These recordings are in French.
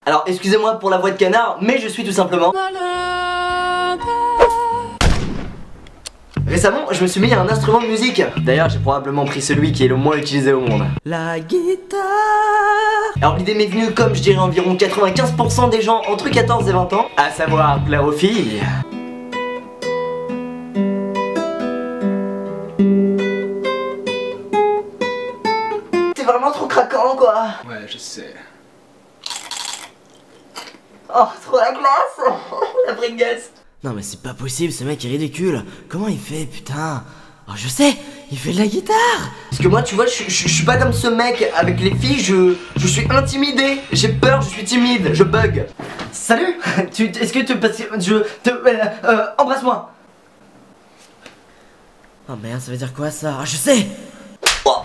Alors excusez-moi pour la voix de canard, mais je suis tout simplement... Récemment, je me suis mis à un instrument de musique. D'ailleurs, j'ai probablement pris celui qui est le moins utilisé au monde. La guitare. Alors l'idée m'est venue comme je dirais environ 95% des gens entre 14 et 20 ans, à savoir plaire aux filles. T'es vraiment trop craquant quoi. Ouais, je sais. Oh, trop la classe. La pringasse. Non mais c'est pas possible, ce mec est ridicule. Comment il fait, putain? Oh je sais, il fait de la guitare. Parce que moi tu vois, je suis pas comme ce mec. Avec les filles, je suis intimidé. J'ai peur, je suis timide, je bug. Salut. Est-ce que embrasse-moi. Oh merde, ça veut dire quoi ça? Ah je sais. Oh.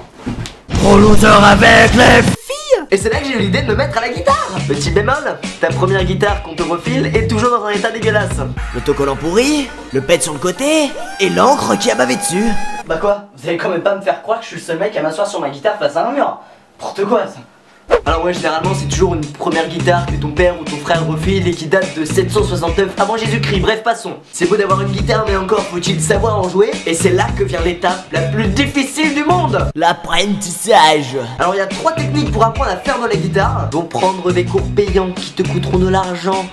Trop loser avec les... Et c'est là que j'ai eu l'idée de me mettre à la guitare. Petit bémol, ta première guitare qu'on te refile est toujours dans un état dégueulasse. L'autocollant pourri, le pet sur le côté, et l'encre qui a bavé dessus. Bah quoi? Vous allez quand même pas me faire croire que je suis le seul mec à m'asseoir sur ma guitare face à un mur. N'importe quoi ça. Alors ouais, généralement c'est toujours une première guitare que ton père ou ton frère refile et qui date de 769 avant Jésus-Christ. Bref, passons. C'est beau d'avoir une guitare mais encore faut-il savoir en jouer. Et c'est là que vient l'étape la plus difficile du monde, l'apprentissage. Alors il y a 3 techniques pour apprendre à faire de la guitare, dont prendre des cours payants qui te coûteront de l'argent.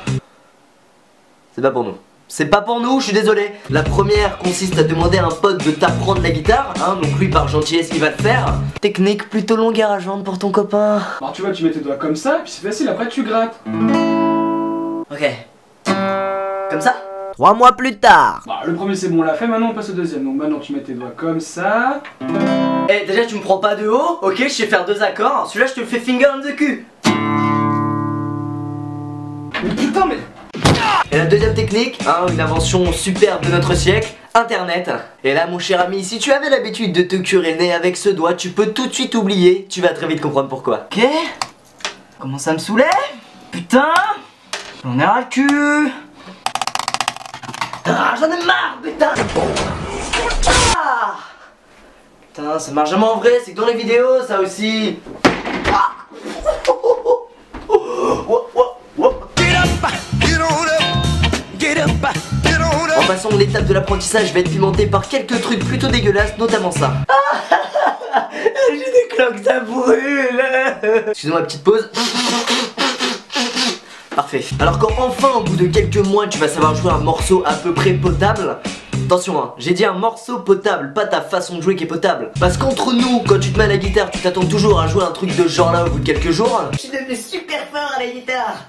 C'est pas pour nous. C'est pas pour nous, je suis désolé. La première consiste à demander à un pote de t'apprendre la guitare, hein, donc lui par gentillesse il va le faire. Technique plutôt longue et rageante pour ton copain. Alors tu vois, tu mets tes doigts comme ça, puis c'est facile, après tu grattes. Ok. Comme ça? 3 mois plus tard. Bah, le premier c'est bon, on l'a fait, maintenant on passe au deuxième. Donc maintenant tu mets tes doigts comme ça. Eh, déjà tu me prends pas de haut, ok, je sais faire 2 accords. Celui-là je te le fais finger on the cul. Mais putain, mais... Et la deuxième technique, hein, une invention superbe de notre siècle, Internet. Et là mon cher ami, si tu avais l'habitude de te curer le nez avec ce doigt, tu peux tout de suite oublier, tu vas très vite comprendre pourquoi. Ok. Comment ça me saoulait? Putain. J'en ai ras le cul. Ah, j'en ai marre, putain. Ah. Putain, ça marche jamais en vrai, c'est que dans les vidéos ça aussi. Ah. En passant, l'étape de l'apprentissage va être pimentée par quelques trucs plutôt dégueulasses, notamment ça. J'ai des cloques, ça brûle. Excusez-moi, petite pause. Parfait. Alors quand enfin, au bout de quelques mois, tu vas savoir jouer un morceau à peu près potable. Attention hein, j'ai dit un morceau potable, pas ta façon de jouer qui est potable. Parce qu'entre nous, quand tu te mets à la guitare, tu t'attends toujours à jouer un truc de ce genre là au bout de quelques jours. Je suis devenu super fort à la guitare.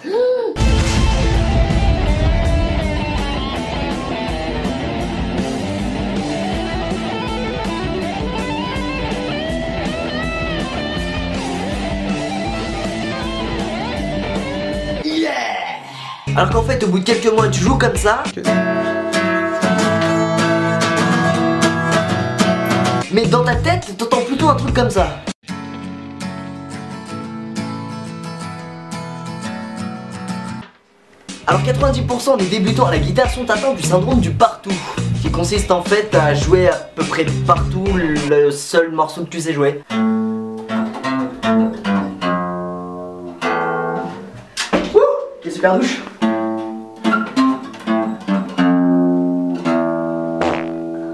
Alors qu'en fait au bout de quelques mois tu joues comme ça. Mais dans ta tête t'entends plutôt un truc comme ça. Alors 90% des débutants à la guitare sont atteints du syndrome du partout, qui consiste en fait à jouer à peu près partout le seul morceau que tu sais jouer. Wouh, quelle super douche.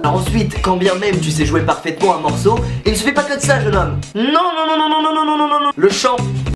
Ensuite, quand bien même tu sais jouer parfaitement un morceau, il ne se fait pas que de ça, jeune homme. Non, non, non, non, non, non, non, non, non, non, non. Le chant